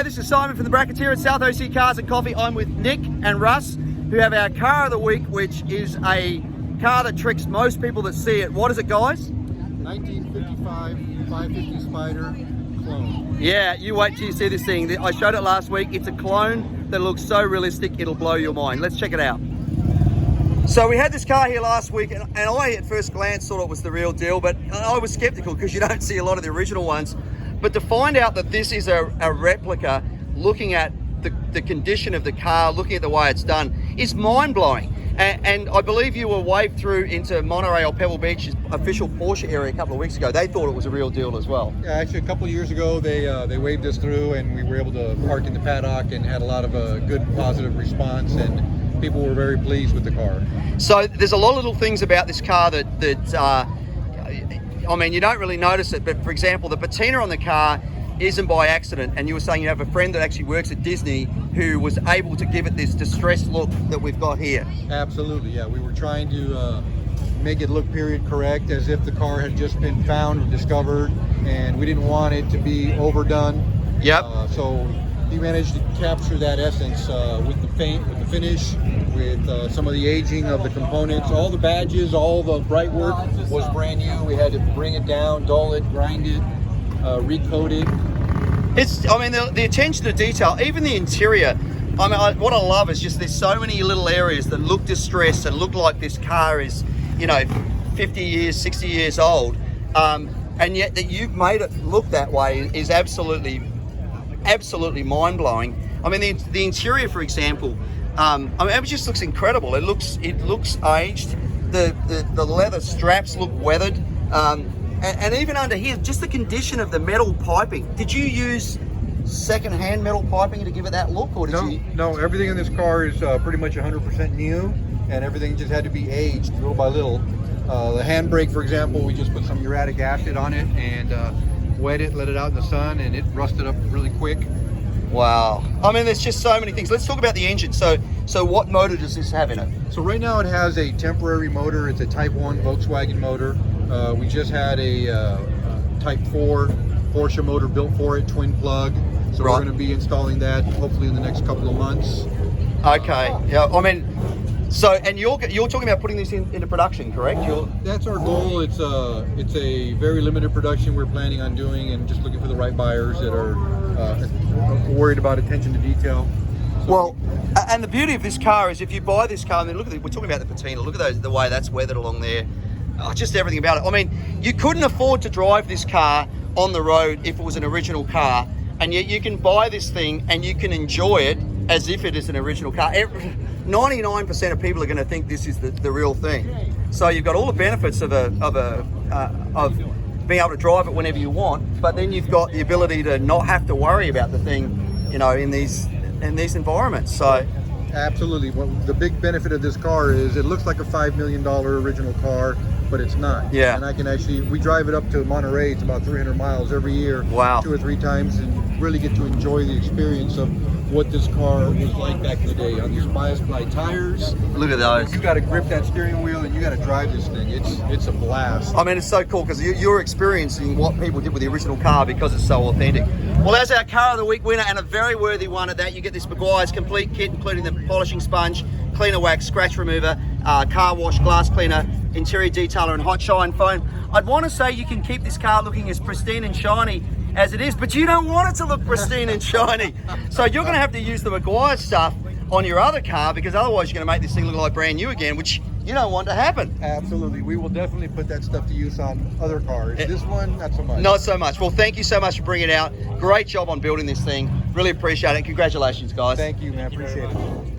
G'day, this is Simon from the Bracketeer at South OC Cars and Coffee. I'm with Nick and Russ, who have our car of the week, which is a car that tricks most people that see it. What is it, guys? 1955 550 Spider clone. Yeah, you wait till you see this thing. I showed it last week. It's a clone that looks so realistic, it'll blow your mind. Let's check it out. So we had this car here last week, and I at first glance thought it was the real deal, but I was skeptical because you don't see a lot of the original ones. But to find out that this is a replica, looking at the condition of the car, looking at the way it's done, is mind-blowing. And I believe you were waved through into Monterey or Pebble Beach's official Porsche area a couple of weeks ago. They thought it was a real deal as well. Yeah, actually a couple of years ago they waved us through, and we were able to park in the paddock and had a lot of good positive response, and people were very pleased with the car. So there's a lot of little things about this car that I mean, you don't really notice it, but for example, the patina on the car isn't by accident, and you were saying you have a friend that actually works at Disney who was able to give it this distressed look that we've got here. Absolutely, yeah. We were trying to make it look period correct, as if the car had just been found or discovered, and we didn't want it to be overdone. Yep. So he managed to capture that essence with the paint, with the finish, with some of the aging of the components. All the badges, all the bright work was brand new. We had to bring it down, dull it, grind it, recoat it. I mean, the attention to detail, even the interior. I mean, what I love is just there's so many little areas that look distressed and look like this car is, 50 years, 60 years old. And yet that you've made it look that way is absolutely mind-blowing. I mean, the interior, for example, it just looks incredible. It looks aged. The leather straps look weathered. And even under here, just the condition of the metal piping. Did you use second-hand metal piping to give it that look, or did you? No, everything in this car is pretty much 100% new, and everything just had to be aged little by little. The handbrake, for example, we just put some uric acid on it and wet it, let it out in the sun, and it rusted up really quick. Wow. I mean, there's just so many things. Let's talk about the engine. So what motor does this have in it? So right now it has a temporary motor. It's a Type 1 Volkswagen motor. We just had a Type 4 Porsche motor built for it, twin plug. So we're going to be installing that hopefully in the next couple of months. Okay. Yeah. I mean, so and you're talking about putting this into production, correct? That's our goal. It's a very limited production we're planning on doing, and just looking for the right buyers that are worried about attention to detail. So well, and the beauty of this car is if you buy this car, and then look at we're talking about the patina. Look at the way that's weathered along there. Just everything about it. I mean, you couldn't afford to drive this car on the road if it was an original car, and yet you can buy this thing and you can enjoy it as if it is an original car. 99% of people are going to think this is the real thing. So you've got all the benefits of being able to drive it whenever you want, but then you've got the ability to not have to worry about the thing, in these environments. So. Absolutely. Well, the big benefit of this car is it looks like a $5 million original car, but it's not. Yeah. And we drive it up to Monterey. It's about 300 miles every year. Wow. 2 or 3 times, and really get to enjoy the experience of what this car was like back in the day on these bias-ply tires. Look at those. You got to grip that steering wheel and you got to drive this thing. It's a blast. I mean, it's so cool because you're experiencing what people did with the original car because it's so authentic. Well, as our car of the week winner, and a very worthy one at that, you get this Meguiar's complete kit, including the polishing sponge, cleaner wax, scratch remover, car wash, glass cleaner, interior detailer, and hot shine foam. I'd want to say you can keep this car looking as pristine and shiny as it is, but you don't want it to look pristine and shiny. So you're going to have to use the Meguiar stuff on your other car, because otherwise you're going to make this thing look like brand new again, which you don't want to happen. Absolutely. We will definitely put that stuff to use on other cars. This one, not so much. Not so much. Well, thank you so much for bringing it out. Great job on building this thing. Really appreciate it. Congratulations, guys. Thank you, man. Appreciate it.